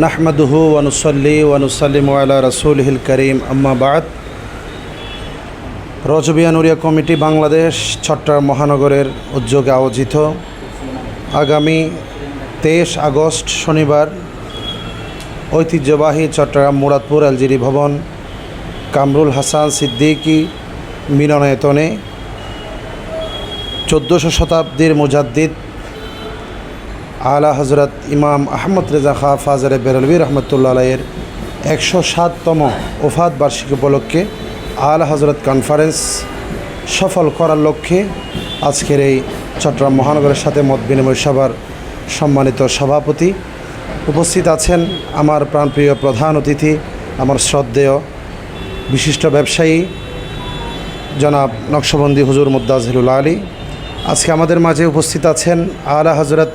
নাহমাদুহু ওয়া নুসাল্লি ওয়া নুসাল্লিমু আলা রাসূলিহিল কারীম আম্মা বা'দ। রজবিয়া নুরিয়া কমিটি বাংলাদেশ চট্টগ্রাম মহানগরের উদ্যোগে আয়োজিত আগামী 23 আগস্ট শনিবার ঐতিহ্যবাহী চট্টগ্রাম মুরাদপুর এলজিডি ভবন কামরুল হাসান সিদ্দিকী মিলনায়তনে 1400 শতাব্দীর মুজাদ্দিদ আলা হজরত ইমাম আহমদ রেজা খাঁ ফাজারে বেরলভী রহমতুল্লাহ আলাইয়ের 107তম ওফাত বার্ষিকী উপলক্ষে আলা হজরত কনফারেন্স সফল করার লক্ষ্যে আজকের এই চট্টগ্রাম মহানগরের সাথে মত বিনিময় সভার সম্মানিত সভাপতি উপস্থিত আছেন আমার প্রাণপ্রিয় প্রধান অতিথি, আমার শ্রদ্ধেয় বিশিষ্ট ব্যবসায়ী জনাব নকশবন্দি হুজুর মুদ্দাজিরুল আলী। আজকে আমাদের মাঝে উপস্থিত আছেন আলা হজরত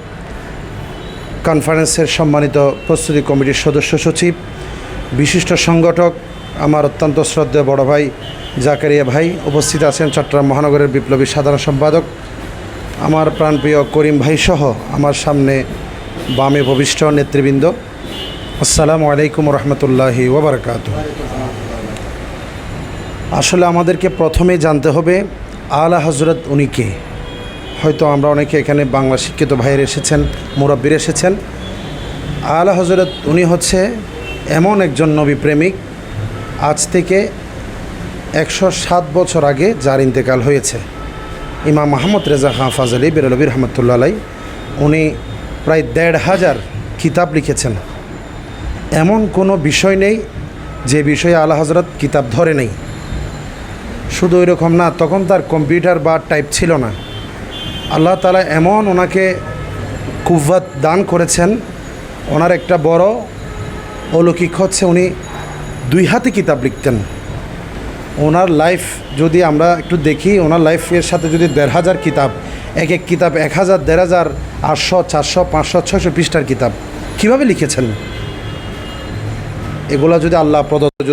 কনফারেন্সের সম্মানিত প্রস্তুতি কমিটির সদস্য সচিব, বিশিষ্ট সংগঠক আমার অত্যন্ত শ্রদ্ধেয় বড় ভাই জাকারিয়া ভাই। উপস্থিত আছেন চট্টগ্রাম মহানগরের বিপ্লবী সাধারণ সম্পাদক আমার প্রাণপ্রিয় করিম ভাই সহ আমার সামনে বামে ভবিষ্ঠ নেতৃবৃন্দ। আসসালামু আলাইকুম রহমতুল্লাহি ওয়া বারাকাতুহু। আসলে আমাদেরকে প্রথমে জানতে হবে আলা হজরত উনি কে। হয়তো আমরা অনেকে এখানে বাংলা শিক্ষিত ভাইয়ের এসেছেন, মুরব্বীর এসেছেন। আলা হজরত উনি হচ্ছে এমন একজন নবী প্রেমিক, আজ থেকে 107 বছর আগে যার ইন্তেকাল হয়েছে। ইমাম আহমদ রেজা খাঁ ফাজালি বেরলভী রহমতুল্লাহ আলাই উনি প্রায় 1,500 কিতাব লিখেছেন। এমন কোনো বিষয় নেই যে বিষয়ে আলা হজরত কিতাব ধরে নেই। শুধু এরকম না, তখন তার কম্পিউটার বা টাইপ ছিল না। আল্লাহ তাআলা এমন ওনাকে কুওয়াত দান করেছেন, ওনার একটা বড় অলৌকিক হচ্ছে উনি 2 হাতে কিতাব লিখতেন। ওনার লাইফ যদি আমরা একটু দেখি, ওনার লাইফের সাথে যদি 1,500 কিতাব, এক এক কিতাব 1000, 1,500, 800, 400, 500, 600 পৃষ্ঠার কিতাব কীভাবে লিখেছেন? এগুলো যদি আল্লাহ প্রদত্ত